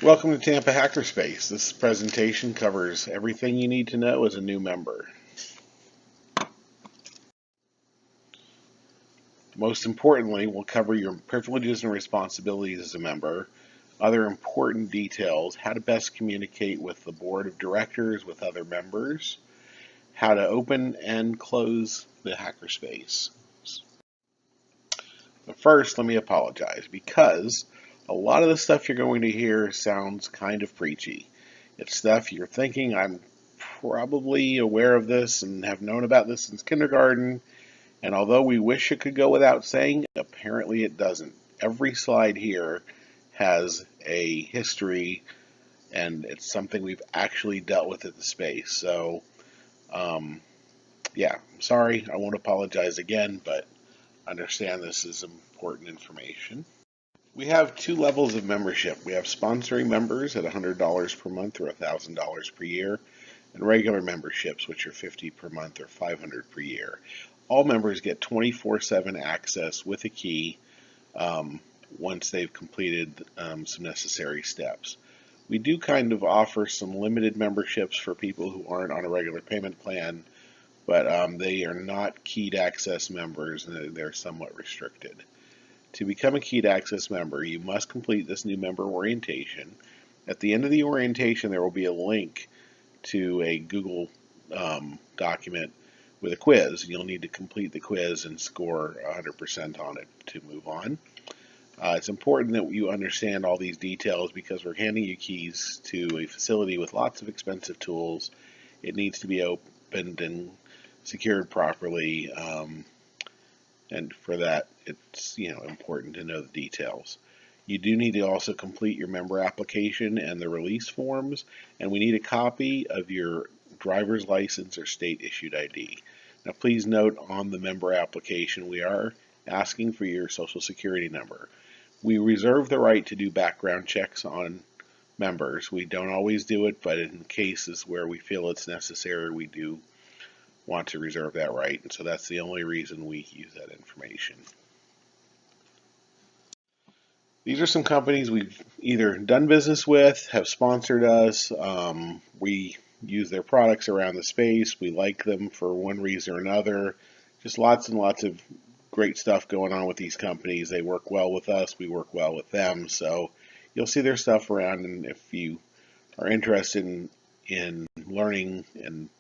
Welcome to Tampa Hackerspace. This presentation covers everything you need to know as a new member. Most importantly, we'll cover your privileges and responsibilities as a member, other important details, how to best communicate with the board of directors, with other members, how to open and close the hackerspace. But first, let me apologize because a lot of the stuff you're going to hear sounds kind of preachy. It's stuff you're thinking, I'm probably aware of this and have known about this since kindergarten, and although we wish it could go without saying, apparently it doesn't. Every slide here has a history, and it's something we've actually dealt with at the space. So, yeah, I'm sorry, I won't apologize again, but understand this is important information. We have two levels of membership. We have sponsoring members at $100 per month or $1,000 per year, and regular memberships, which are $50 per month or $500 per year. All members get 24/7 access with a key once they've completed some necessary steps. We do kind of offer some limited memberships for people who aren't on a regular payment plan, but they are not keyed access members and they're somewhat restricted. To become a keyed access member, you must complete this new member orientation. At the end of the orientation, there will be a link to a Google document with a quiz. You'll need to complete the quiz and score 100% on it to move on. It's important that you understand all these details because we're handing you keys to a facility with lots of expensive tools. It needs to be opened and secured properly, and for that, it's important to know the details. You do need to also complete your member application and the release forms, and we need a copy of your driver's license or state issued ID. Now please note on the member application we are asking for your social security number. We reserve the right to do background checks on members. We don't always do it, but in cases where we feel it's necessary, we do want to reserve that right, and so that's the only reason we use that information. These are some companies we've either done business with, have sponsored us. We use their products around the space. We like them for one reason or another. Just lots and lots of great stuff going on with these companies. They work well with us. We work well with them. So you'll see their stuff around, and if you are interested in learning and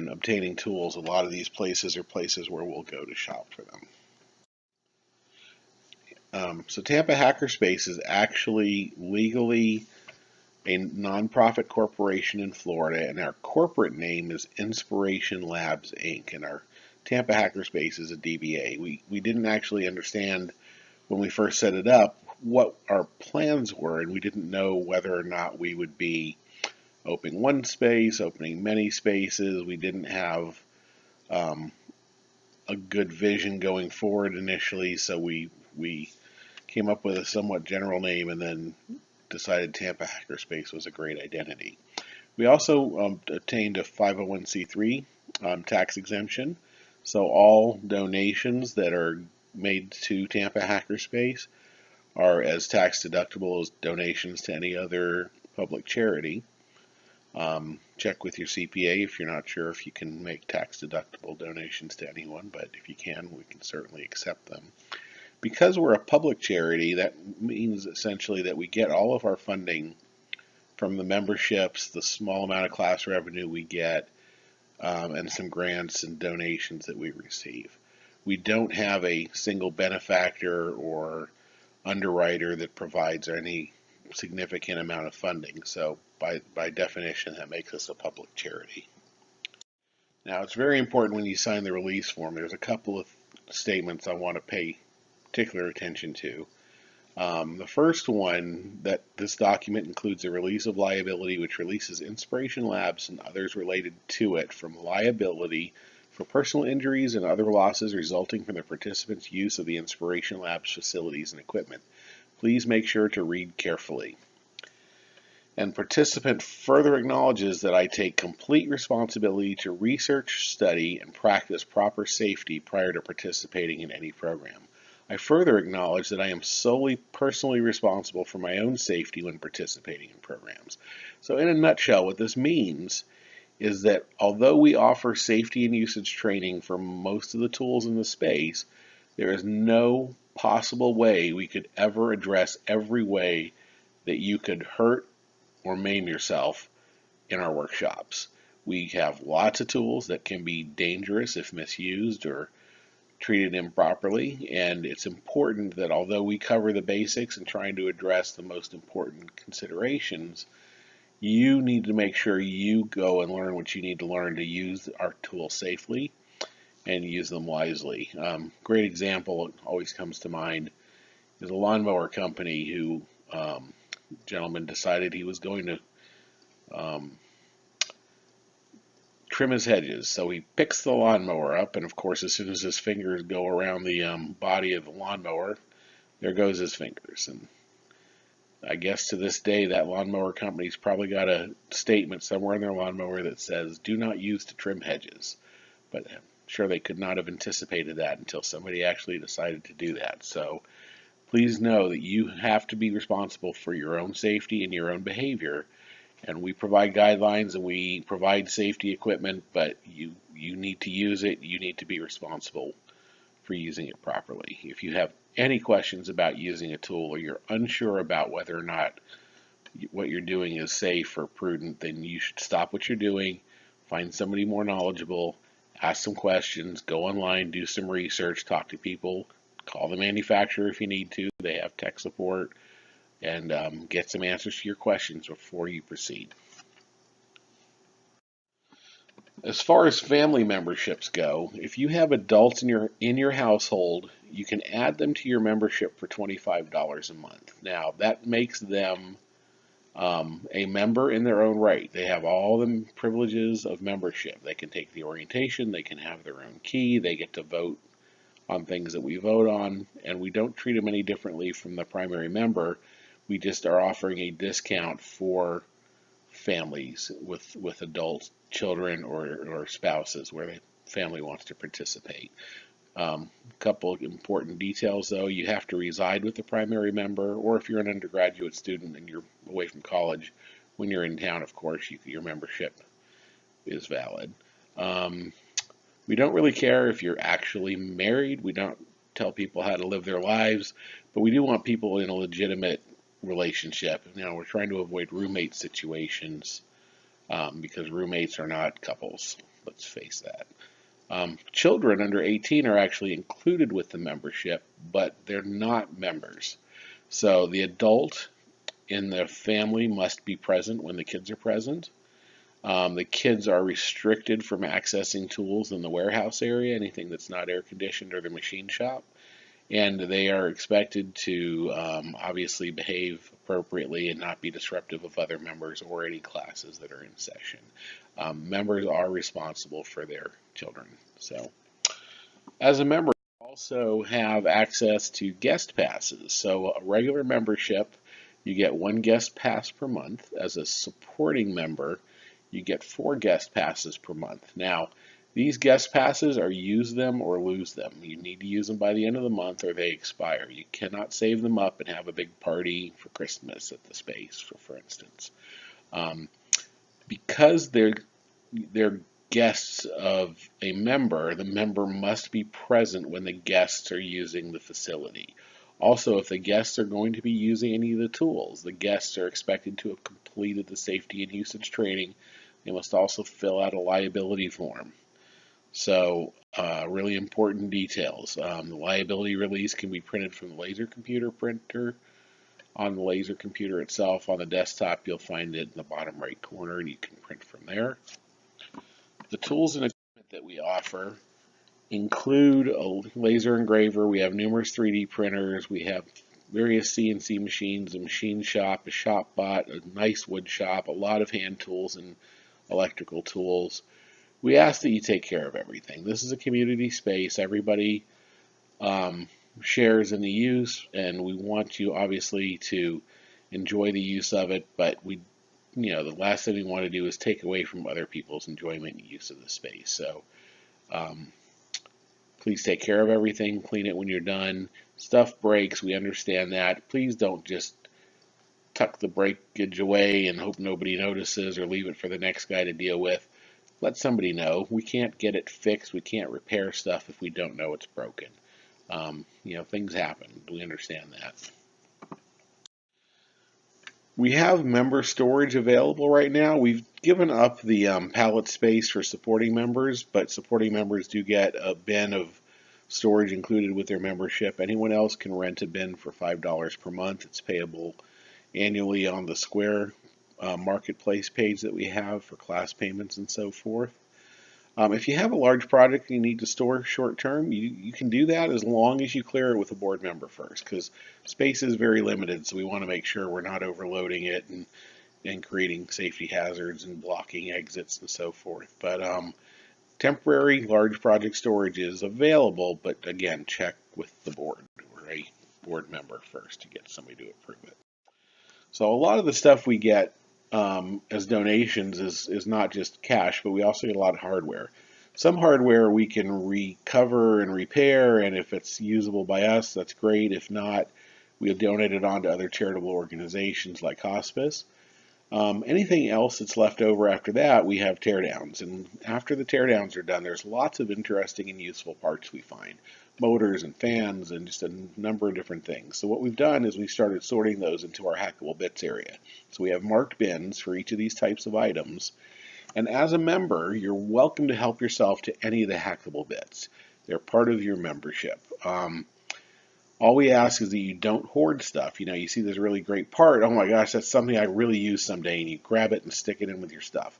obtaining tools, a lot of these places are places where we'll go to shop for them. So Tampa Hackerspace is actually legally a nonprofit corporation in Florida, and our corporate name is Inspiration Labs, Inc., and our Tampa Hackerspace is a DBA. We didn't actually understand when we first set it up what our plans were, and we didn't know whether or not we would be opening one space, opening many spaces. We didn't have a good vision going forward initially, so we came up with a somewhat general name and then decided Tampa Hackerspace was a great identity. We also obtained a 501c3 tax exemption, so all donations that are made to Tampa Hackerspace are as tax deductible as donations to any other public charity. Check with your CPA if you're not sure if you can make tax deductible donations to anyone, but if you can, we can certainly accept them. Because we're a public charity, that means essentially that we get all of our funding from the memberships, the small amount of class revenue we get, and some grants and donations that we receive. We don't have a single benefactor or underwriter that provides any significant amount of funding, so by definition that makes us a public charity. Now it's very important when you sign the release form, there's a couple of statements I want to pay particular attention to. The first one, that this document includes a release of liability which releases Inspiration Labs and others related to it from liability for personal injuries and other losses resulting from the participants' use of the Inspiration Labs facilities and equipment. Please make sure to read carefully. And participant further acknowledges that I take complete responsibility to research, study, and practice proper safety prior to participating in any program. I further acknowledge that I am solely personally responsible for my own safety when participating in programs. So, in a nutshell, what this means is that although we offer safety and usage training for most of the tools in the space, there is no possible way we could ever address every way that you could hurt or maim yourself in our workshops. We have lots of tools that can be dangerous if misused or treated improperly, and it's important that although we cover the basics and trying to address the most important considerations, you need to make sure you go and learn what you need to learn to use our tools safely and use them wisely. Great example always comes to mind is a lawnmower company who gentleman decided he was going to trim his hedges. So he picks the lawnmower up, and of course, as soon as his fingers go around the body of the lawnmower, there goes his fingers. And I guess to this day, that lawnmower company's probably got a statement somewhere in their lawnmower that says, "Do not use to trim hedges." But I'm sure they could not have anticipated that until somebody actually decided to do that. So please know that you have to be responsible for your own safety and your own behavior. And we provide guidelines and we provide safety equipment, but you need to use it. You need to be responsible for using it properly. If you have any questions about using a tool or you're unsure about whether or not what you're doing is safe or prudent, then you should stop what you're doing, find somebody more knowledgeable, ask some questions, go online, do some research, talk to people, call the manufacturer if you need to. They have tech support, and get some answers to your questions before you proceed. As far as family memberships go, if you have adults in your household, you can add them to your membership for $25 a month. Now that makes them a member in their own right. They have all the privileges of membership. They can take the orientation, they can have their own key, they get to vote on things that we vote on, and we don't treat them any differently from the primary member. We just are offering a discount for families with adult children or spouses where the family wants to participate. A couple of important details though, you have to reside with the primary member, or if you're an undergraduate student and you're away from college, when you're in town, of course, your membership is valid. We don't really care if you're actually married. We don't tell people how to live their lives, but we do want people in a legitimate relationship. We're trying to avoid roommate situations because roommates are not couples. Let's face that. Children under 18 are actually included with the membership, but they're not members. So the adult in the family must be present when the kids are present. The kids are restricted from accessing tools in the warehouse area, anything that's not air conditioned, or the machine shop. And they are expected to obviously behave appropriately and not be disruptive of other members or any classes that are in session. Members are responsible for their children. So, as a member, you also have access to guest passes. So, a regular membership, you get one guest pass per month. As a supporting member, you get 4 guest passes per month. Now, these guest passes are use them or lose them. You need to use them by the end of the month or they expire. You cannot save them up and have a big party for Christmas at the space, for instance. Because they're guests of a member, the member must be present when the guests are using the facility. Also, if the guests are going to be using any of the tools, the guests are expected to have completed the safety and usage training. They must also fill out a liability form. So, really important details. The liability release can be printed from the laser computer printer. On the laser computer itself, on the desktop, you'll find it in the bottom right corner, and you can print from there. The tools and equipment that we offer include a laser engraver. We have numerous 3D printers. We have various CNC machines, a machine shop, a shop bot, a nice wood shop, a lot of hand tools and electrical tools. We ask that you take care of everything. This is a community space. Everybody shares in the use, and we want you obviously to enjoy the use of it, but the last thing we want to do is take away from other people's enjoyment and use of the space. So Please take care of everything, clean it when you're done. Stuff breaks, we understand that. Please don't just tuck the breakage away and hope nobody notices or leave it for the next guy to deal with. Let somebody know. We can't get it fixed. We can't repair stuff if we don't know it's broken. Things happen. We understand that. We have member storage available right now. We've given up the pallet space for supporting members, but supporting members do get a bin of storage included with their membership. Anyone else can rent a bin for $5 per month. It's payable annually on the Square marketplace page that we have for class payments and so forth. If you have a large project you need to store short term, you can do that as long as you clear it with a board member first, because space is very limited, so we want to make sure we're not overloading it and creating safety hazards and blocking exits and so forth. But temporary large project storage is available, but again, check with the board or a board member first to get somebody to approve it. So a lot of the stuff we get as donations is not just cash, but we also get a lot of hardware. Some hardware we can recover and repair, and if it's usable by us, that's great. If not, we'll donate it on to other charitable organizations like hospice. Anything else that's left over after that, we have teardowns. And after the teardowns are done, there's lots of interesting and useful parts we find. Motors and fans and just a number of different things. So what we've done is we started sorting those into our hackable bits area. So we have marked bins for each of these types of items. And as a member, you're welcome to help yourself to any of the hackable bits. They're part of your membership. All we ask is that you don't hoard stuff. You see this really great part. Oh my gosh, that's something I really use someday. And you grab it and stick it in with your stuff.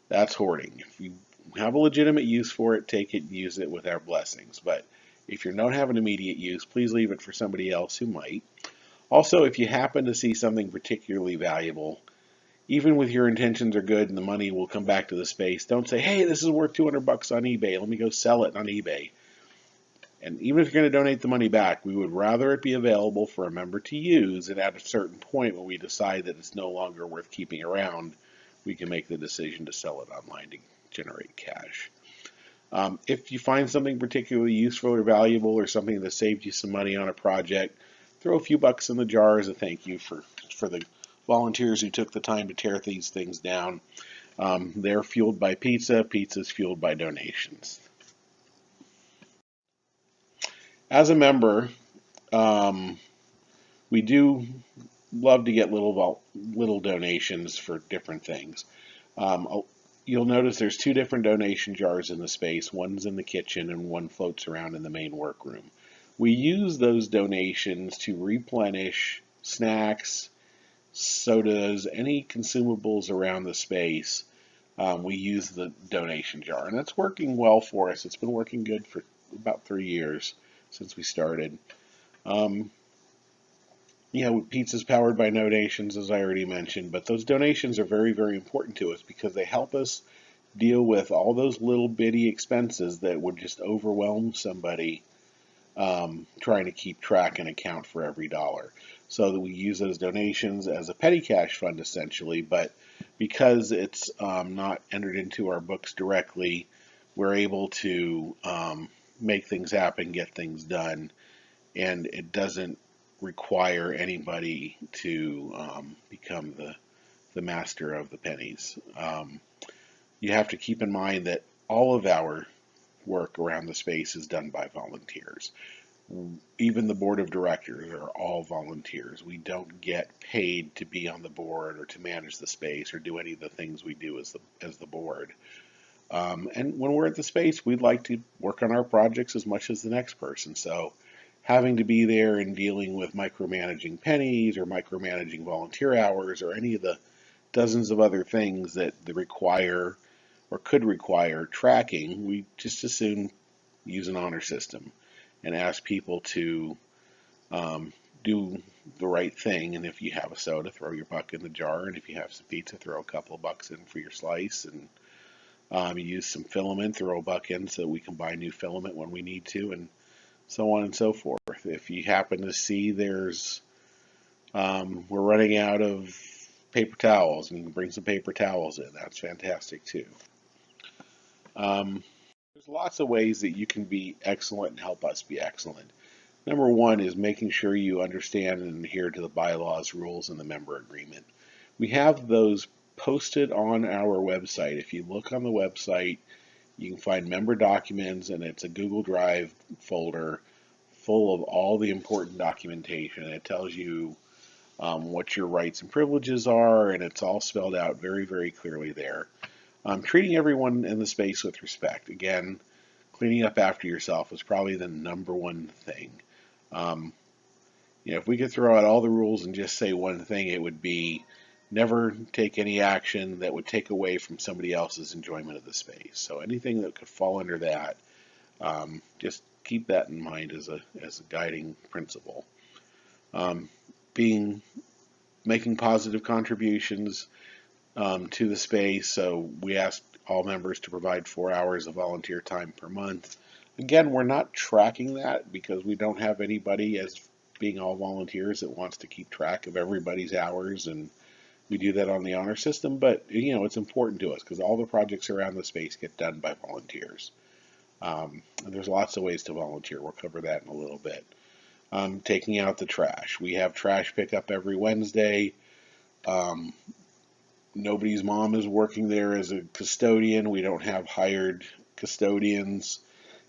That's hoarding. If you have a legitimate use for it, take it and use it with our blessings. But if you don't have an immediate use, please leave it for somebody else who might. Also, if you happen to see something particularly valuable, even with your intentions are good and the money will come back to the space, don't say, hey, this is worth $200 on eBay. Let me go sell it on eBay. And even if you're going to donate the money back, we would rather it be available for a member to use, and at a certain point when we decide that it's no longer worth keeping around, we can make the decision to sell it online to generate cash. If you find something particularly useful or valuable or something that saved you some money on a project, throw a few bucks in the jar as a thank you for the volunteers who took the time to tear these things down. They're fueled by pizza. Pizza's fueled by donations. As a member, we do love to get little donations for different things. You'll notice there's two different donation jars in the space. One's in the kitchen and one floats around in the main workroom. We use those donations to replenish snacks, sodas, any consumables around the space. We use the donation jar, and that's working well for us. It's been working good for about 3 years since we started. Pizza's powered by donations, as I already mentioned, but those donations are very, very important to us because they help us deal with all those little bitty expenses that would just overwhelm somebody trying to keep track and account for every dollar. So that we use those donations as a petty cash fund, essentially, but because it's not entered into our books directly, we're able to make things happen, get things done, and it doesn't require anybody to become the master of the pennies. You have to keep in mind that all of our work around the space is done by volunteers. Even the board of directors are all volunteers. We don't get paid to be on the board or to manage the space or do any of the things we do as the board. And when we're at the space, we'd like to work on our projects as much as the next person. So having to be there and dealing with micromanaging pennies or micromanaging volunteer hours or any of the dozens of other things that require or could require tracking, we just as soon use an honor system and ask people to do the right thing. And if you have a soda, throw your buck in the jar. And if you have some pizza, throw a couple of bucks in for your slice. And you use some filament, throw a buck in so we can buy new filament when we need to, and so on and so forth. If you happen to see we're running out of paper towels and you can bring some paper towels in, that's fantastic too. There's lots of ways that you can be excellent and help us be excellent. Number one is making sure you understand and adhere to the bylaws, rules, and the member agreement. We have those posted on our website. If you look on the website, you can find member documents, and it's a Google Drive folder full of all the important documentation. It tells you what your rights and privileges are, and it's all spelled out very, very clearly there. Treating everyone in the space with respect. Again, cleaning up after yourself is probably the number one thing. Um, if we could throw out all the rules and just say one thing, it would be never take any action that would take away from somebody else's enjoyment of the space. So anything that could fall under that, just keep that in mind as a guiding principle. Um, making positive contributions to the space. So we ask all members to provide 4 hours of volunteer time per month. Again, we're not tracking that because we don't have anybody as being all volunteers that wants to keep track of everybody's hours, and we do that on the honor system. But it's important to us because all the projects around the space get done by volunteers. And there's lots of ways to volunteer. We'll cover that in a little bit. Taking out the trash. We have trash pickup every Wednesday. Nobody's mom is working there as a custodian. We don't have hired custodians.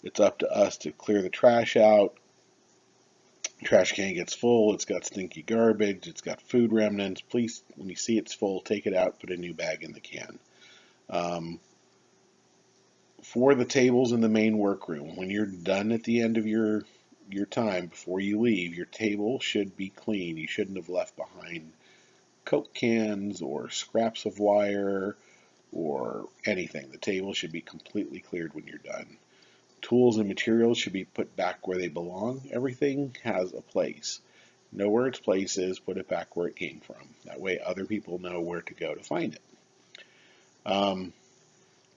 It's up to us to clear the trash out. Trash can gets full. It's got stinky garbage. It's got food remnants. Please, when you see it's full, take it out, put a new bag in the can. For the tables in the main workroom, when you're done at the end of your time, before you leave, your table should be clean. You shouldn't have left behind Coke cans or scraps of wire or anything. The table should be completely cleared when you're done. Tools and materials should be put back where they belong. Everything has a place. Know where its place is, put it back where it came from. That way other people know where to go to find it.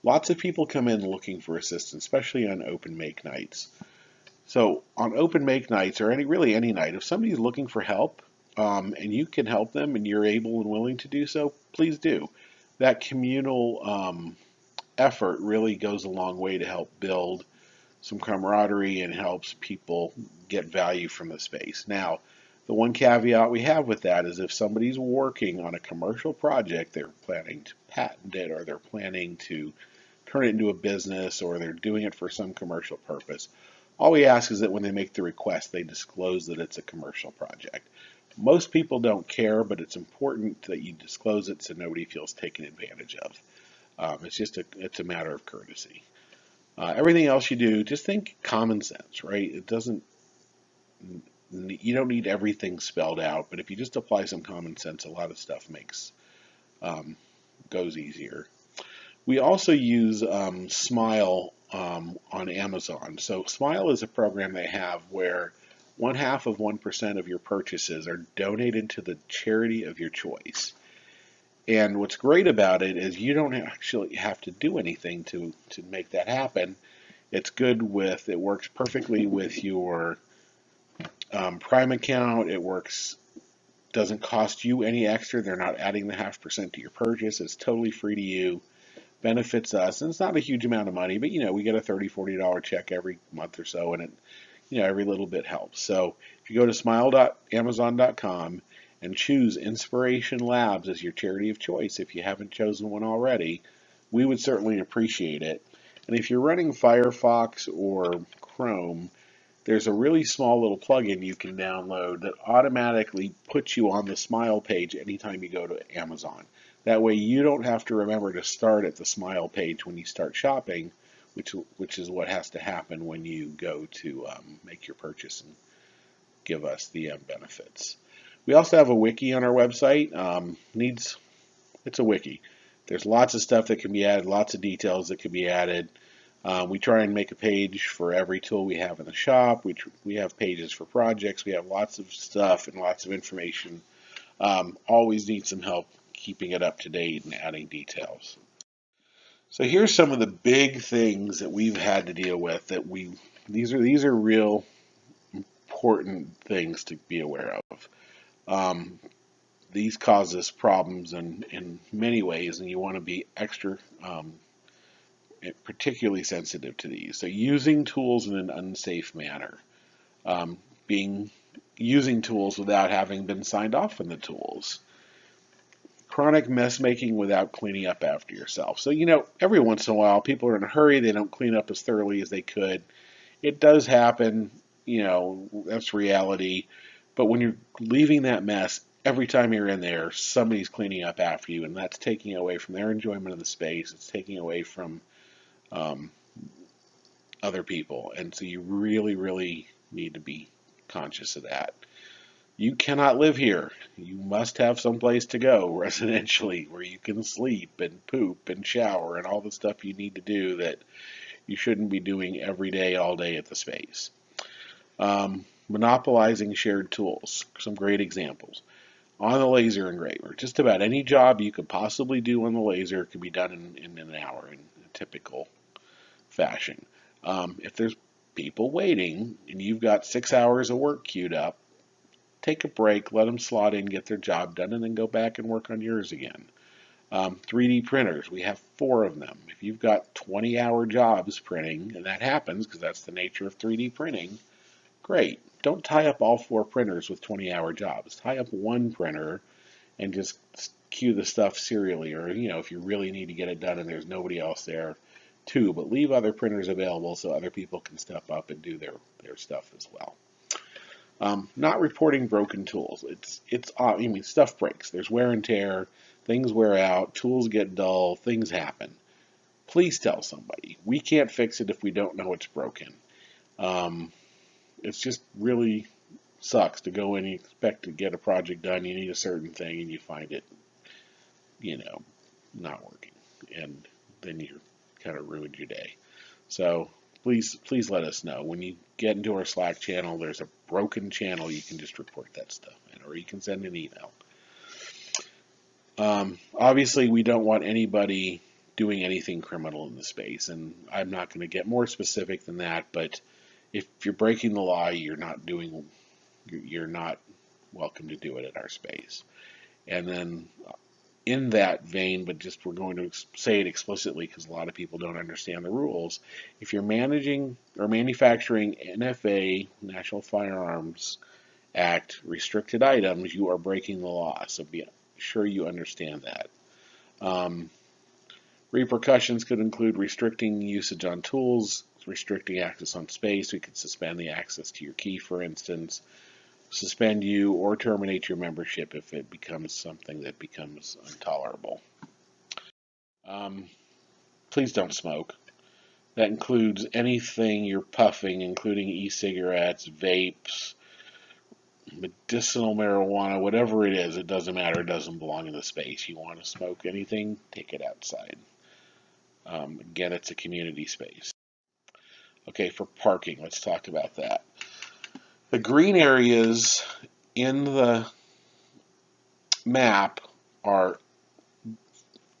Lots of people come in looking for assistance, especially on open make nights. So on open make nights, or any night, if somebody's looking for help, and you can help them and you're able and willing to do so, please do. That communal effort really goes a long way to help build some camaraderie and helps people get value from the space. Now, the one caveat we have with that is if somebody's working on a commercial project, they're planning to patent it, or they're planning to turn it into a business, or they're doing it for some commercial purpose. All we ask is that when they make the request, they disclose that it's a commercial project. Most people don't care, but it's important that you disclose it so nobody feels taken advantage of. It's a matter of courtesy. Everything else you do, just think common sense, right? You don't need everything spelled out, but if you just apply some common sense, a lot of stuff goes easier. We also use Smile on Amazon. So Smile is a program they have where 0.5% of your purchases are donated to the charity of your choice. And what's great about it is you don't actually have to do anything to make that happen. It works perfectly with your Prime account. Doesn't cost you any extra. They're not adding the 0.5% to your purchase. It's totally free to you. Benefits us, and it's not a huge amount of money, but we get a $30, $40 check every month or so, and it, every little bit helps. So if you go to smile.amazon.com and choose Inspiration Labs as your charity of choice, if you haven't chosen one already, we would certainly appreciate it. And if you're running Firefox or Chrome, there's a really small little plugin you can download that automatically puts you on the Smile page anytime you go to Amazon. That way you don't have to remember to start at the Smile page when you start shopping, which is what has to happen when you go to make your purchase and give us the benefits. We also have a wiki on our website. It's a wiki. There's lots of stuff that can be added, lots of details that can be added. We try and make a page for every tool we have in the shop. We have pages for projects. We have lots of stuff and lots of information. Always need some help keeping it up to date and adding details. So here's some of the big things that we've had to deal with these are real important things to be aware of. These cause us problems in many ways, and you want to be extra particularly sensitive to these. So using tools in an unsafe manner, um, being using tools without having been signed off on the tools, chronic mess making without cleaning up after yourself. So, every once in a while, people are in a hurry, they don't clean up as thoroughly as they could. It does happen, that's reality. But when you're leaving that mess, every time you're in there, somebody's cleaning up after you, and that's taking away from their enjoyment of the space. It's taking away from um, other people. And so you really, really need to be conscious of that. You cannot live here. You must have some place to go residentially where you can sleep and poop and shower and all the stuff you need to do that you shouldn't be doing every day, all day at the space. Monopolizing shared tools. Some great examples. On the laser engraver, just about any job you could possibly do on the laser can be done in an hour in a typical fashion. If there's people waiting and you've got 6 hours of work queued up, take a break, let them slot in, get their job done, and then go back and work on yours again. 3D printers, we have 4 of them. If you've got 20-hour jobs printing, and that happens because that's the nature of 3D printing, great. Don't tie up all 4 printers with 20-hour jobs. Tie up one printer and just queue the stuff serially, or if you really need to get it done and there's nobody else there, 2. But leave other printers available so other people can step up and do their stuff as well. Not reporting broken tools. Stuff breaks. There's wear and tear. Things wear out. Tools get dull. Things happen. Please tell somebody. We can't fix it if we don't know it's broken. It's just really sucks to go in and expect to get a project done. You need a certain thing and you find it, not working, and then you kind of ruined your day. So please let us know. When you get into our Slack channel, there's a broken channel. You can just report that stuff in, or you can send an email. Obviously, we don't want anybody doing anything criminal in the space, and I'm not going to get more specific than that, but if you're breaking the law, you're not welcome to do it at our space. And then in that vein, but just we're going to say it explicitly because a lot of people don't understand the rules. If you're managing or manufacturing NFA, National Firearms Act, restricted items, you are breaking the law. So be sure you understand that. Repercussions could include restricting usage on tools, restricting access on space. We could suspend the access to your key, for instance. Suspend you or terminate your membership if it becomes something that becomes intolerable. Please don't smoke. That includes anything you're puffing, including e-cigarettes, vapes, medicinal marijuana, whatever it is. It doesn't matter. It doesn't belong in the space. You want to smoke anything, take it outside. Again, it's a community space. Okay, for parking, let's talk about that. The green areas in the map are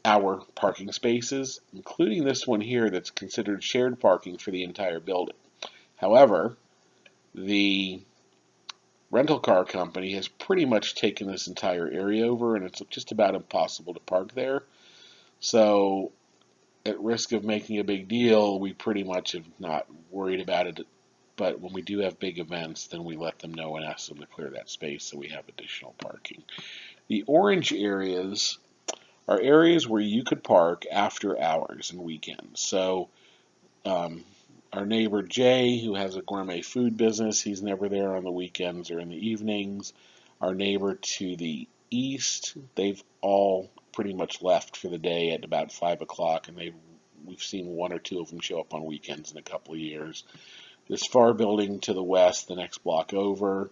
our parking spaces, including this one here that's considered shared parking for the entire building. However, the rental car company has pretty much taken this entire area over, and it's just about impossible to park there. So, at risk of making a big deal, we pretty much have not worried about it. But when we do have big events, then we let them know and ask them to clear that space so we have additional parking. The orange areas are areas where you could park after hours and weekends. So our neighbor Jay, who has a gourmet food business, he's never there on the weekends or in the evenings. Our neighbor to the east, they've all pretty much left for the day at about 5 o'clock, and we've seen 1 or 2 of them show up on weekends in a couple of years. This far building to the west, the next block over,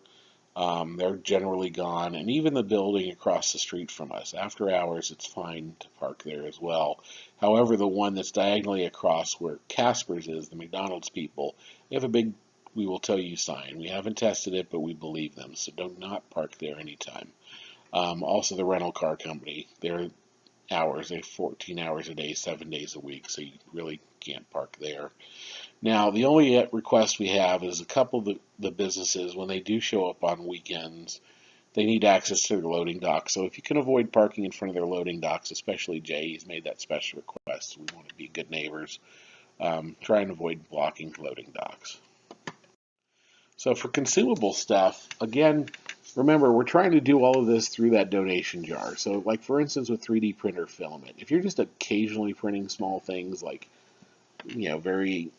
they're generally gone. And even the building across the street from us, after hours, it's fine to park there as well. However, the one that's diagonally across where Casper's is, the McDonald's people, they have a big "we will tell you" sign. We haven't tested it, but we believe them. So do not park there anytime. Also, the rental car company, their hours, they have 14 hours a day, 7 days a week, so you really can't park there. Now, the only request we have is a couple of the businesses, when they do show up on weekends, they need access to their loading docks. So if you can avoid parking in front of their loading docks, especially Jay, he's made that special request. We want to be good neighbors. Try and avoid blocking loading docks. So for consumable stuff, again, remember, we're trying to do all of this through that donation jar. So like, for instance, with 3D printer filament, if you're just occasionally printing small things like, very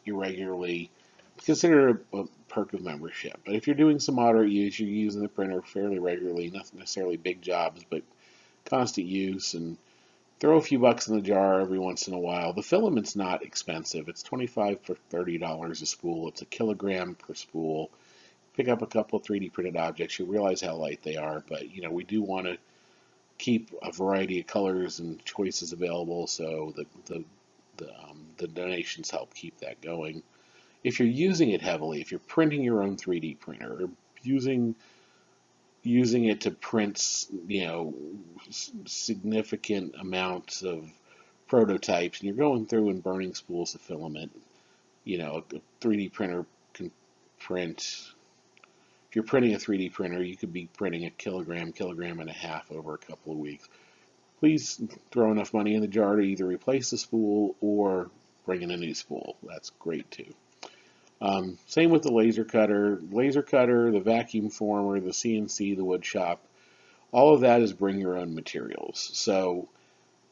irregularly, consider it a perk of membership. But if you're doing some moderate use, you're using the printer fairly regularly, not necessarily big jobs, but constant use, and throw a few bucks in the jar every once in a while. The filament's not expensive. It's $25 for $30 a spool. It's a kilogram per spool. Pick up a couple of 3D printed objects. You realize how light they are, but we do want to keep a variety of colors and choices available, so the donations help keep that going. If you're using it heavily, if you're printing your own 3D printer, or using it to print, significant amounts of prototypes, and you're going through and burning spools of filament, a 3D printer can print. If you're printing a 3D printer, you could be printing a kilogram and a half over a couple of weeks. Please throw enough money in the jar to either replace the spool or bring in a new spool. That's great too. Same with the laser cutter, the vacuum former, the CNC, the wood shop. All of that is bring your own materials. So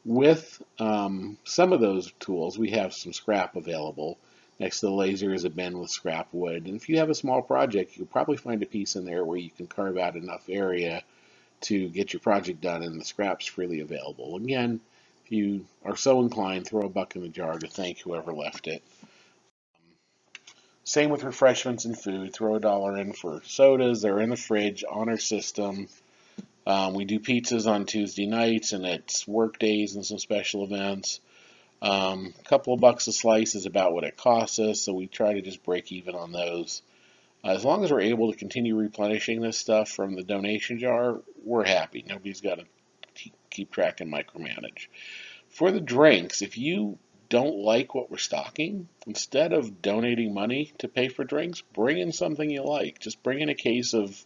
with some of those tools, we have some scrap available. Next to the laser is a bin with scrap wood. And if you have a small project, you'll probably find a piece in there where you can carve out enough area to get your project done, and the scrap's freely available. Again, if you are so inclined, throw a buck in the jar to thank whoever left it. Same with refreshments and food. Throw $1 in for sodas. They're in the fridge on our system. We do pizzas on Tuesday nights, and it's work days and some special events. A couple of bucks a slice is about what it costs us, so we try to just break even on those. As long as we're able to continue replenishing this stuff from the donation jar, we're happy. Nobody's got to keep track and micromanage. For the drinks, if you don't like what we're stocking, instead of donating money to pay for drinks, bring in something you like. Just bring in a case of,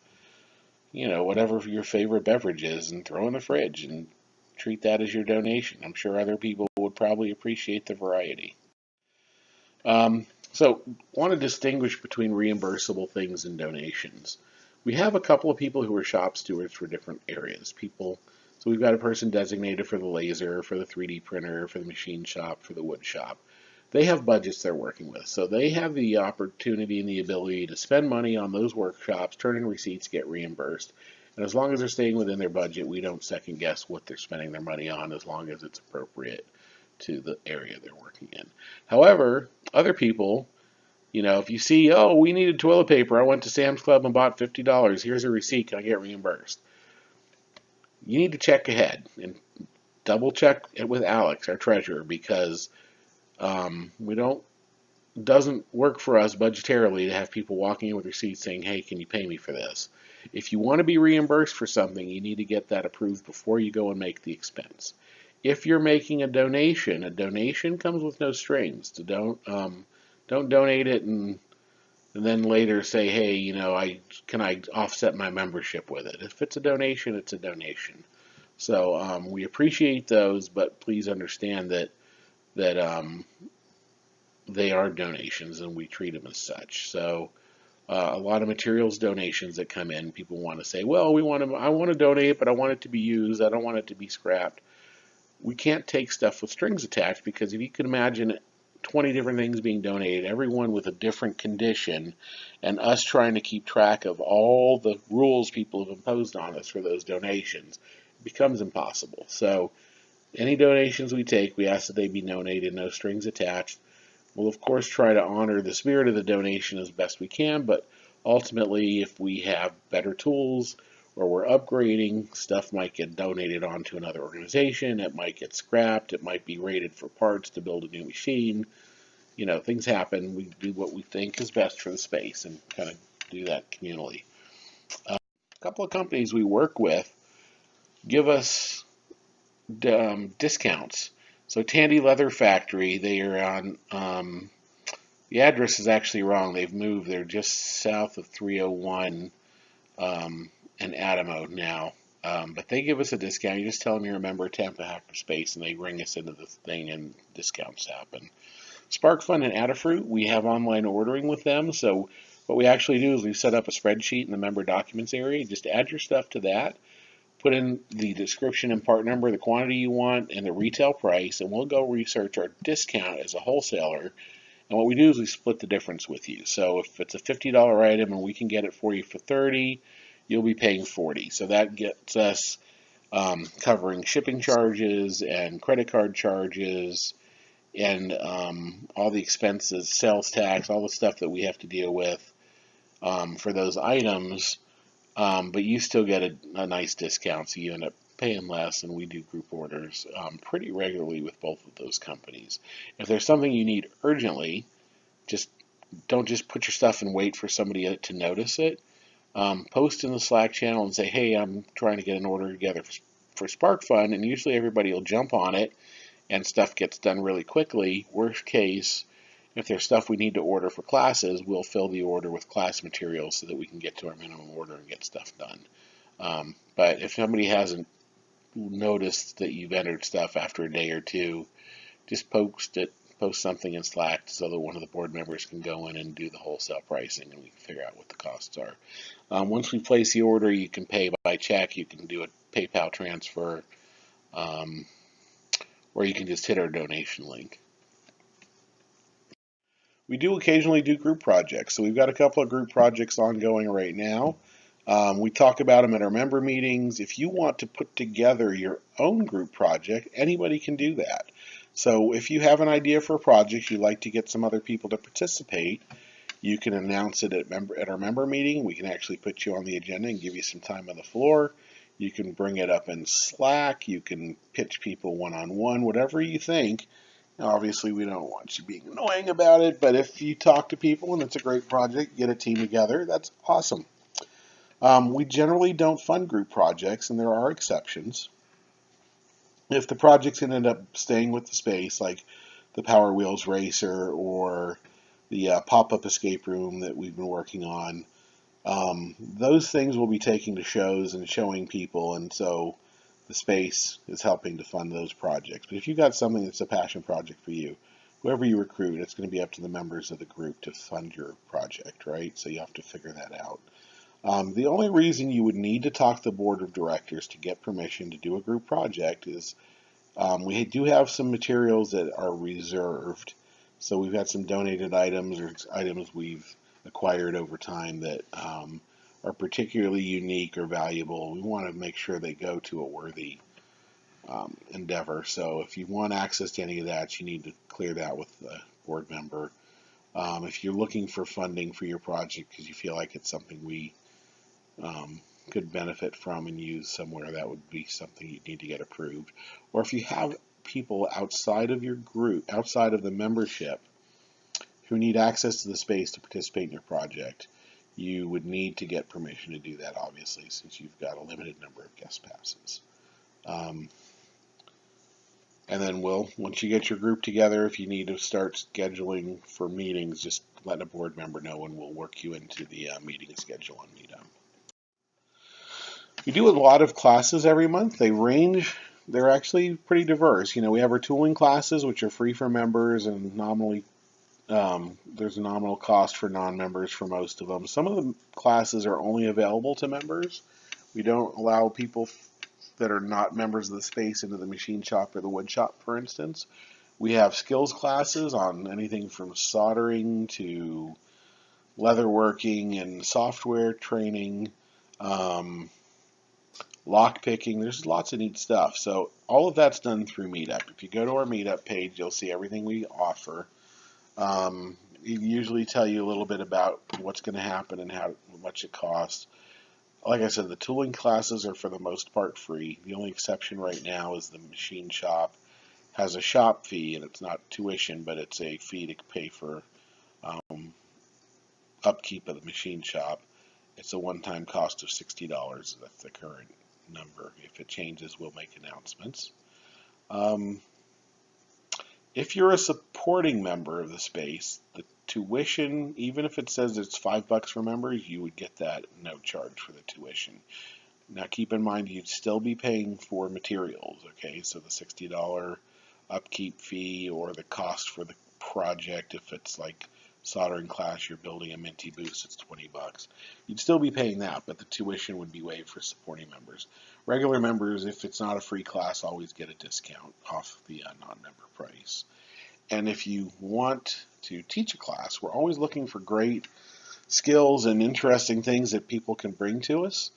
whatever your favorite beverage is, and throw in the fridge and treat that as your donation. I'm sure other people would probably appreciate the variety. So, want to distinguish between reimbursable things and donations. We have a couple of people who are shop stewards for different areas. So we've got a person designated for the laser, for the 3D printer, for the machine shop, for the wood shop. They have budgets they're working with, so they have the opportunity and the ability to spend money on those workshops, turn in receipts, get reimbursed. And as long as they're staying within their budget, we don't second guess what they're spending their money on, as long as it's appropriate to the area they're working in. However, other people, if you see, we needed toilet paper, I went to Sam's Club and bought $50, here's a receipt, can I get reimbursed? You need to check ahead and double check it with Alex, our treasurer, because it doesn't work for us budgetarily to have people walking in with receipts saying, hey, can you pay me for this? If you want to be reimbursed for something, you need to get that approved before you go and make the expense. If you're making a donation comes with no strings. So don't donate it and then later say, hey, can I offset my membership with it? If it's a donation, it's a donation. So we appreciate those, but please understand that they are donations, and we treat them as such. So a lot of materials donations that come in, people want to say, well, I want to donate, but I want it to be used. I don't want it to be scrapped. We can't take stuff with strings attached, because if you can imagine 20 different things being donated, everyone with a different condition, and us trying to keep track of all the rules people have imposed on us for those donations, it becomes impossible. So any donations we take, we ask that they be donated, no strings attached. We'll, of course, try to honor the spirit of the donation as best we can, but ultimately, if we have better tools or we're upgrading, stuff might get donated on to another organization, it might get scrapped, it might be rated for parts to build a new machine. Things happen. We do what we think is best for the space and kind of do that communally. A couple of companies we work with give us discounts. So Tandy Leather Factory, they are on, the address is actually wrong. They've moved. They're just south of 301 and Adamo now. But they give us a discount. You just tell them you're a member of Tampa Hackerspace, and they ring us into the thing, and discounts happen. SparkFun and Adafruit, we have online ordering with them. So what we actually do is we set up a spreadsheet in the member documents area. Just add your stuff to that. Put in the description and part number, the quantity you want, and the retail price, and we'll go research our discount as a wholesaler. And what we do is we split the difference with you. So if it's a $50 item and we can get it for you for $30, you'll be paying $40. So that gets us covering shipping charges and credit card charges and all the expenses, sales tax, all the stuff that we have to deal with for those items. But you still get a nice discount, so you end up paying less, and we do group orders pretty regularly with both of those companies. If there's something you need urgently, just don't just put your stuff and wait for somebody to notice it. Post in the Slack channel and say, hey, I'm trying to get an order together for SparkFun, and usually everybody will jump on it, and stuff gets done really quickly. Worst case, if there's stuff we need to order for classes, we'll fill the order with class materials so that we can get to our minimum order and get stuff done. But if somebody hasn't noticed that you've entered stuff after a day or two, just post something in Slack so that one of the board members can go in and do the wholesale pricing, and we can figure out what the costs are. Once we place the order, you can pay by check, you can do a PayPal transfer, or you can just hit our donation link. We do occasionally do group projects, so we've got a couple of group projects ongoing right now. We talk about them at our member meetings. If you want to put together your own group project, anybody can do that. So if you have an idea for a project, you'd like to get some other people to participate, you can announce it at our member meeting. We can actually put you on the agenda and give you some time on the floor. You can bring it up in Slack. You can pitch people one-on-one, whatever you think. Now, obviously, we don't want you being annoying about it, but if you talk to people and it's a great project, get a team together, that's awesome. We generally don't fund group projects, and there are exceptions. If the project's going to end up staying with the space, like the Power Wheels Racer or the pop-up escape room that we've been working on, those things will be taking to shows and showing people, and so the space is helping to fund those projects. But if you've got something that's a passion project for you, whoever you recruit, it's going to be up to the members of the group to fund your project, right? So you have to figure that out. The only reason you would need to talk to the board of directors to get permission to do a group project is we do have some materials that are reserved. So we've got some donated items or items we've acquired over time that are particularly unique or valuable. We want to make sure they go to a worthy endeavor. So if you want access to any of that, you need to clear that with the board member. If you're looking for funding for your project because you feel like it's something we could benefit from and use somewhere, that would be something you need to get approved. Or if you have people outside of your group, outside of the membership, who need access to the space to participate in your project, you would need to get permission to do that, obviously, since you've got a limited number of guest passes. And then once you get your group together, if you need to start scheduling for meetings, just let a board member know and we'll work you into the meeting schedule on Meetup. We do a lot of classes every month. They're actually pretty diverse. We have our tooling classes, which are free for members, and nominally there's a nominal cost for non-members for most of them. Some of the classes are only available to members. We don't allow people that are not members of the space into the machine shop or the wood shop, for instance. We have skills classes on anything from soldering to leatherworking and software training, lock picking. There's lots of neat stuff. So all of that's done through Meetup. If you go to our Meetup page, you'll see everything we offer. We usually tell you a little bit about what's going to happen and how much it costs. Like I said, the tooling classes are for the most part free. The only exception right now is the machine shop has a shop fee, and it's not tuition, but it's a fee to pay for upkeep of the machine shop. It's a one-time cost of $60. That's the current number. If it changes, we'll make announcements. If you're a supporting member of the space, the tuition, even if it says it's $5 for members, you would get that no charge for the tuition. Now keep in mind you'd still be paying for materials, okay? So the $60 upkeep fee or the cost for the project, if it's like soldering class, you're building a Minty Boost, it's $20. You'd still be paying that, but the tuition would be waived for supporting members. Regular members, if it's not a free class, always get a discount off the non-member price. And if you want to teach a class, we're always looking for great skills and interesting things that people can bring to us.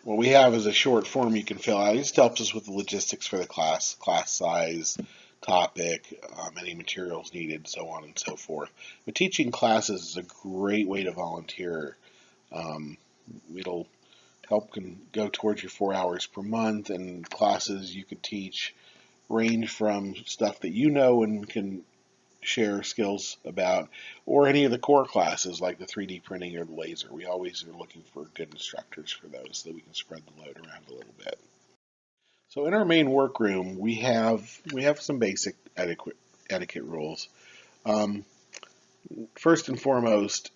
What we have is a short form you can fill out. It just helps us with the logistics for the class size, topic, any materials needed, so on and so forth. But teaching classes is a great way to volunteer. It'll help can go towards your 4 hours per month, and classes you could teach range from stuff that you know and can share skills about, or any of the core classes like the 3D printing or the laser. We always are looking for good instructors for those so that we can spread the load around a little bit. So in our main workroom, we have some basic etiquette rules. First and foremost,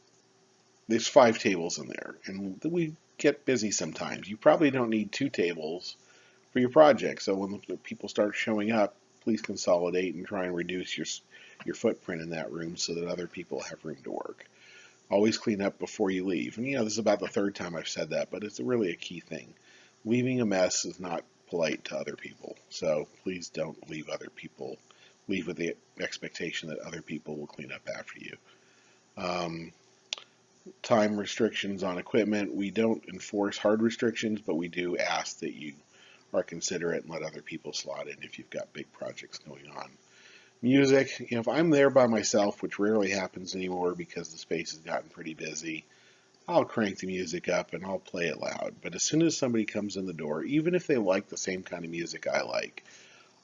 there's 5 tables in there, and we get busy sometimes. You probably don't need 2 tables for your project, so when the people start showing up, please consolidate and try and reduce your footprint in that room so that other people have room to work. Always clean up before you leave. And this is about the 3rd time I've said that, but it's really a key thing. Leaving a mess is not polite to other people, so please don't leave with the expectation that other people will clean up after you. Time restrictions on equipment. We don't enforce hard restrictions, but we do ask that you are considerate and let other people slot in if you've got big projects going on. Music, if I'm there by myself, which rarely happens anymore because the space has gotten pretty busy, I'll crank the music up and I'll play it loud. But as soon as somebody comes in the door, even if they like the same kind of music I like,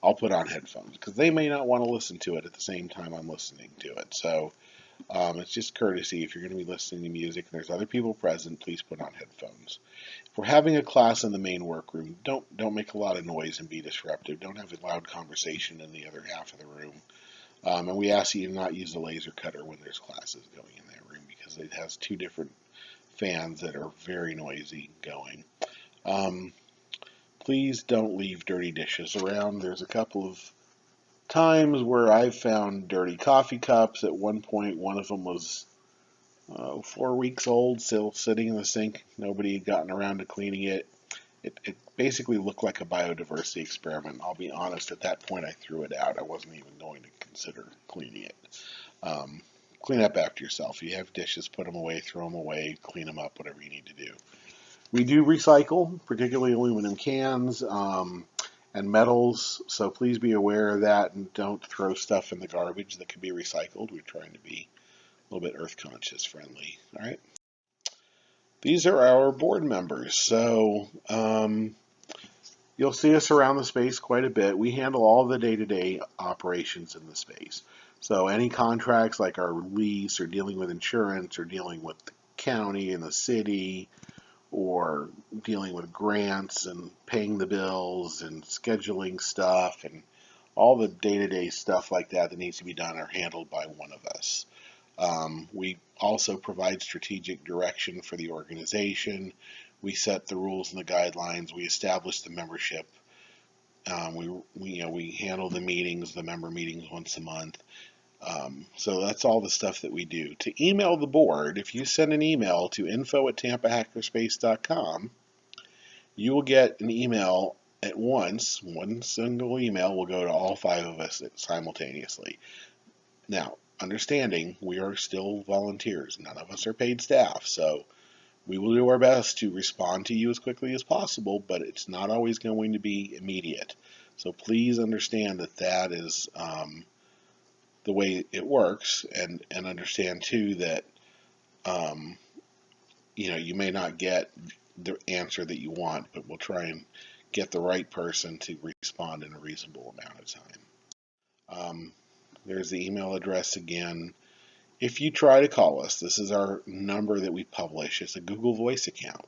I'll put on headphones because they may not want to listen to it at the same time I'm listening to it. So it's just courtesy. If you're going to be listening to music and there's other people present, please put on headphones. If we're having a class in the main workroom, don't make a lot of noise and be disruptive. Don't have a loud conversation in the other half of the room. And we ask you to not use a laser cutter when there's classes going in that room because it has 2 different fans that are very noisy going. Please don't leave dirty dishes around. There's a couple of times where I've found dirty coffee cups. At one point, one of them was 4 weeks old, still sitting in the sink. Nobody had gotten around to cleaning it. It basically looked like a biodiversity experiment. I'll be honest, at that point I threw it out. I wasn't even going to consider cleaning it. Clean up after yourself. If you have dishes, put them away, throw them away, clean them up, whatever you need to do. We do recycle, particularly aluminum cans and metals, so please be aware of that and don't throw stuff in the garbage that can be recycled. We're trying to be a little bit earth conscious friendly. All right. These are our board members. So you'll see us around the space quite a bit. We handle all the day-to-day operations in the space. So any contracts like our lease or dealing with insurance or dealing with the county and the city or dealing with grants and paying the bills and scheduling stuff and all the day-to-day stuff like that that needs to be done are handled by one of us. We also provide strategic direction for the organization. We set the rules and the guidelines. We establish the membership. We handle the meetings, the member meetings once a month. So that's all the stuff that we do. To email the board, if you send an email to info@tampahackerspace.com, you will get an email at once. One single email will go to all 5 of us simultaneously. Now, understanding we are still volunteers. None of us are paid staff, so we will do our best to respond to you as quickly as possible, but it's not always going to be immediate. So please understand that that is the way it works, and understand too that you may not get the answer that you want, but we'll try and get the right person to respond in a reasonable amount of time. There's the email address again. If you try to call us, this is our number that we publish. It's a Google Voice account.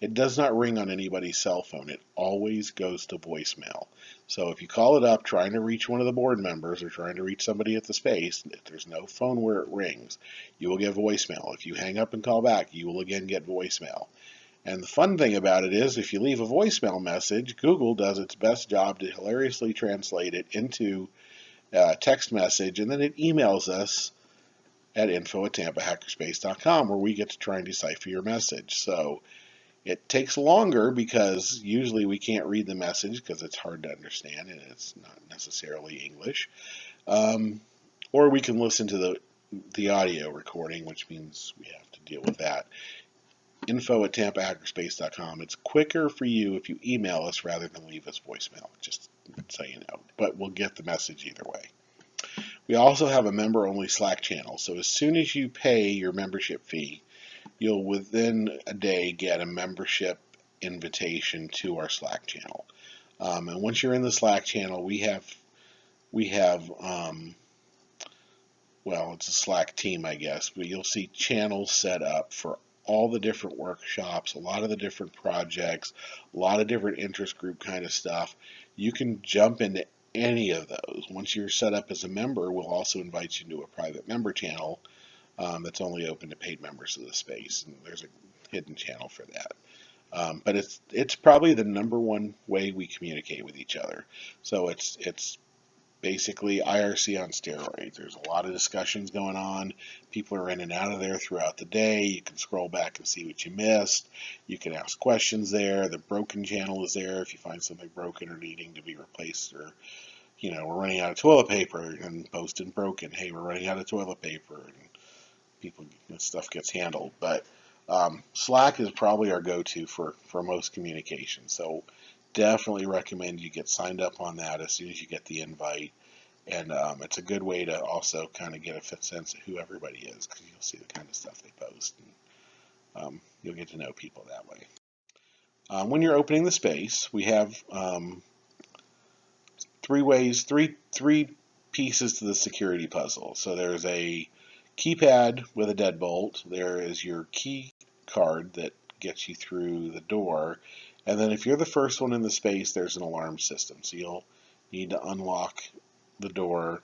it does not ring on anybody's cell phone. It always goes to voicemail. So if you call it up trying to reach one of the board members or trying to reach somebody at the space, if there's no phone where it rings, you will get voicemail. If you hang up and call back, you will again get voicemail. And the fun thing about it is, if you leave a voicemail message, Google does its best job to hilariously translate it into a text message, and then it emails us at info@tampahackerspace.com, where we get to try and decipher your message. So it takes longer because usually we can't read the message because it's hard to understand and it's not necessarily English. Or we can listen to the audio recording, which means we have to deal with that. info@tampahackerspace.com. It's quicker for you if you email us rather than leave us voicemail, just so you know. But we'll get the message either way. We also have a member-only Slack channel. So as soon as you pay your membership fee, you'll within a day get a membership invitation to our Slack channel. And once you're in the Slack channel, we have well, it's a Slack team, I guess, but you'll see channels set up for all the different workshops, a lot of the different projects, a lot of different interest group kind of stuff. You can jump into any of those. Once you're set up as a member, we'll also invite you into a private member channel that's only open to paid members of the space, and there's a hidden channel for that. But it's probably the number one way we communicate with each other. So it's basically IRC on steroids. There's a lot of discussions going on. People are in and out of there throughout the day. You can scroll back and see what you missed. You can ask questions there. The broken channel is there if you find something broken or needing to be replaced, or we're running out of toilet paper and post in broken. Hey, we're running out of toilet paper, and people, stuff gets handled. But Slack is probably our go-to for most communication. So definitely recommend you get signed up on that as soon as you get the invite. And it's a good way to also kind of get a fit sense of who everybody is, because you'll see the kind of stuff they post, and you'll get to know people that way. When you're opening the space, we have three pieces to the security puzzle. So there's a keypad with a deadbolt. There is your key card that gets you through the door. And then if you're the first one in the space, there's an alarm system. So you'll need to unlock the door,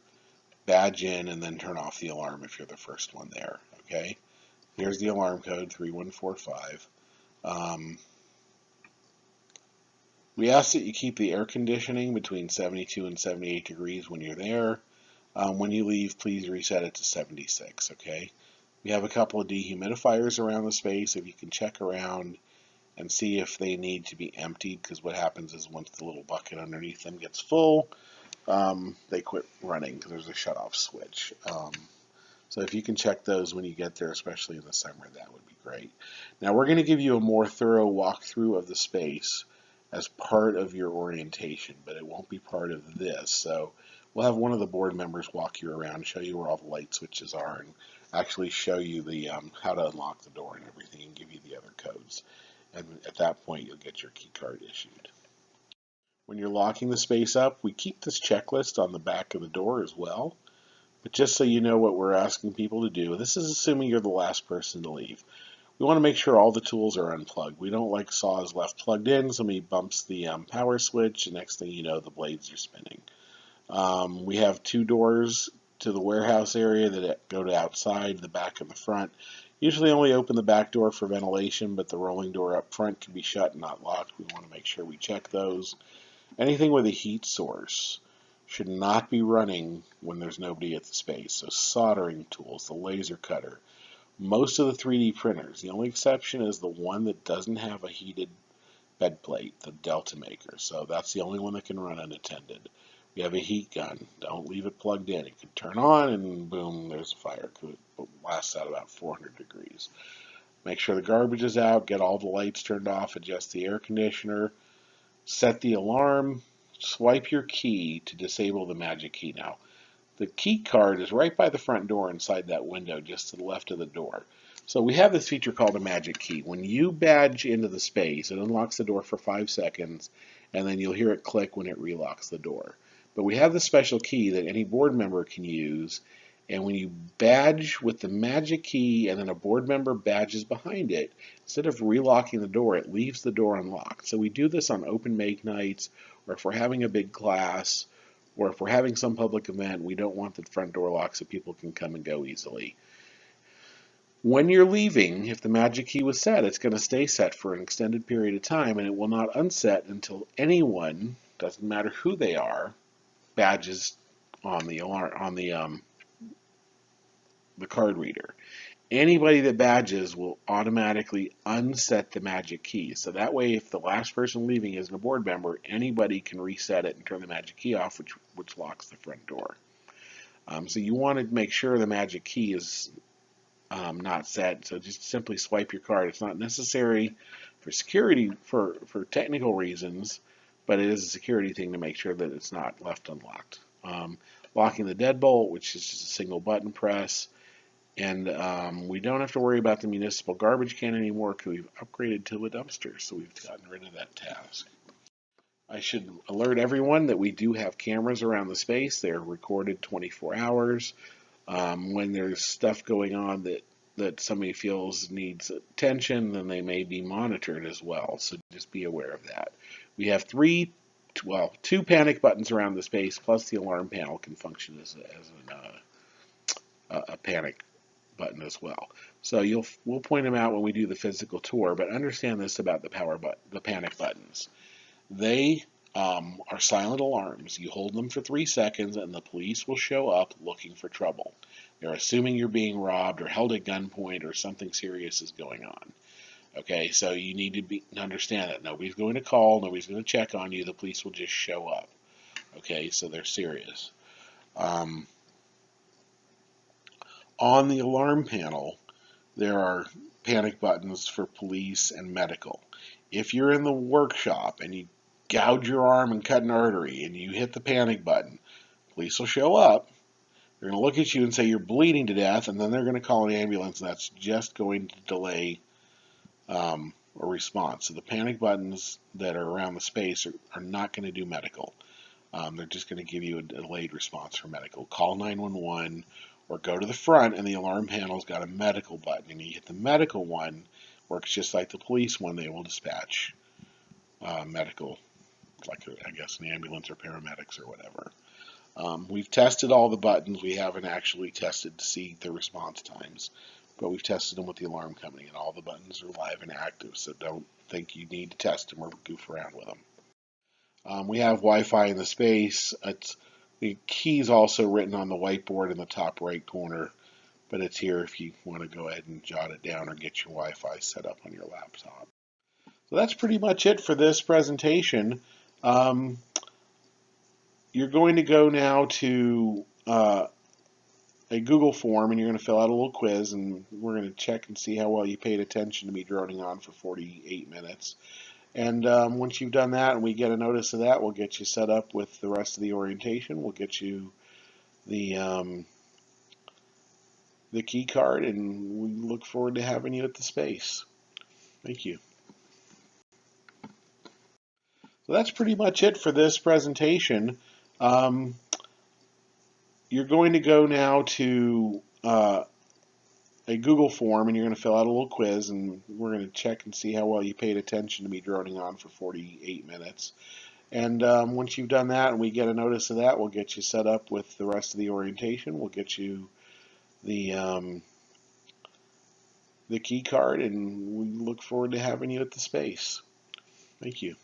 badge in, and then turn off the alarm if you're the first one there. Okay? Here's the alarm code, 3145. We ask that you keep the air conditioning between 72 and 78 degrees when you're there. When you leave, please reset it to 76, okay? We have a couple of dehumidifiers around the space. If you can check around and see if they need to be emptied, because what happens is once the little bucket underneath them gets full, they quit running because there's a shut-off switch. So if you can check those when you get there, especially in the summer, that would be great. Now we're going to give you a more thorough walkthrough of the space as part of your orientation, but it won't be part of this. So we'll have one of the board members walk you around, show you where all the light switches are, and actually show you the how to unlock the door and everything, and give you the other codes. And at that point, you'll get your key card issued. When you're locking the space up, we keep this checklist on the back of the door as well. But just so you know what we're asking people to do, this is assuming you're the last person to leave. We want to make sure all the tools are unplugged. We don't like saws left plugged in. Somebody bumps the power switch, and next thing you know, the blades are spinning. We have two doors to the warehouse area that go to outside, the back and the front. Usually only open the back door for ventilation, but the rolling door up front can be shut and not locked. We want to make sure we check those. Anything with a heat source should not be running when there's nobody at the space. So soldering tools, the laser cutter, most of the 3D printers. The only exception is the one that doesn't have a heated bed plate, the Delta Maker. So that's the only one that can run unattended. We have a heat gun. Don't leave it plugged in. It can turn on and boom, there's a fire. It lasts out about 400 degrees. Make sure the garbage is out, get all the lights turned off, adjust the air conditioner, set the alarm, swipe your key to disable the magic key. Now, the key card is right by the front door inside that window just to the left of the door. So we have this feature called a magic key. When you badge into the space, it unlocks the door for 5 seconds, and then you'll hear it click when it relocks the door. But we have this special key that any board member can use, And when you badge with the magic key and then a board member badges behind it, instead of relocking the door, it leaves the door unlocked. So we do this on open make nights, or if we're having a big class, or if we're having some public event, we don't want the front door locked so people can come and go easily. When you're leaving, if the magic key was set, it's going to stay set for an extended period of time, and it will not unset until anyone, doesn't matter who they are, badges on the alarm on the card reader. Anybody that badges will automatically unset the magic key. So that way, if the last person leaving isn't a board member, anybody can reset it and turn the magic key off, which locks the front door. So you want to make sure the magic key is not set. So just simply swipe your card. It's not necessary for security, for technical reasons, but it is a security thing to make sure that it's not left unlocked. Locking the deadbolt, which is just a single button press. And we don't have to worry about the municipal garbage can anymore because we've upgraded to a dumpster, so we've gotten rid of that task. I should alert everyone that we do have cameras around the space. They're recorded 24 hours. When there's stuff going on that somebody feels needs attention, then they may be monitored as well, so just be aware of that. We have two panic buttons around the space, plus the alarm panel can function as a panic button as well. So we'll point them out when we do the physical tour, but understand this about the panic buttons. They are silent alarms. You hold them for 3 seconds and the police will show up looking for trouble. They're assuming you're being robbed or held at gunpoint or something serious is going on. Okay, so you need to understand that nobody's going to call, nobody's going to check on you, the police will just show up. Okay, so they're serious. On the alarm panel, there are panic buttons for police and medical. If you're in the workshop and you gouge your arm and cut an artery and you hit the panic button, police will show up. They're going to look at you and say you're bleeding to death, and then they're going to call an ambulance, and that's just going to delay a response. So the panic buttons that are around the space are not going to do medical. They're just going to give you a delayed response for medical. Call 911 or go to the front, and the alarm panel's got a medical button. And you hit the medical one, works just like the police one. They will dispatch medical, like I guess an ambulance or paramedics or whatever. We've tested all the buttons. We haven't actually tested to see the response times, but we've tested them with the alarm company, and all the buttons are live and active, so don't think you need to test them or goof around with them. We have Wi-Fi in the space. The key's also written on the whiteboard in the top right corner, but it's here if you want to go ahead and jot it down or get your Wi-Fi set up on your laptop. So that's pretty much it for this presentation. You're going to go now to a Google form, and you're going to fill out a little quiz, and we're going to check and see how well you paid attention to me droning on for 48 minutes. And once you've done that and we get a notice of that, we'll get you set up with the rest of the orientation. We'll get you the key card, and we look forward to having you at the space. Thank you. So that's pretty much it for this presentation. You're going to go now to a Google form, and you're going to fill out a little quiz, and we're going to check and see how well you paid attention to me droning on for 48 minutes. And once you've done that and we get a notice of that, we'll get you set up with the rest of the orientation. We'll get you the key card, and we look forward to having you at the space. Thank you.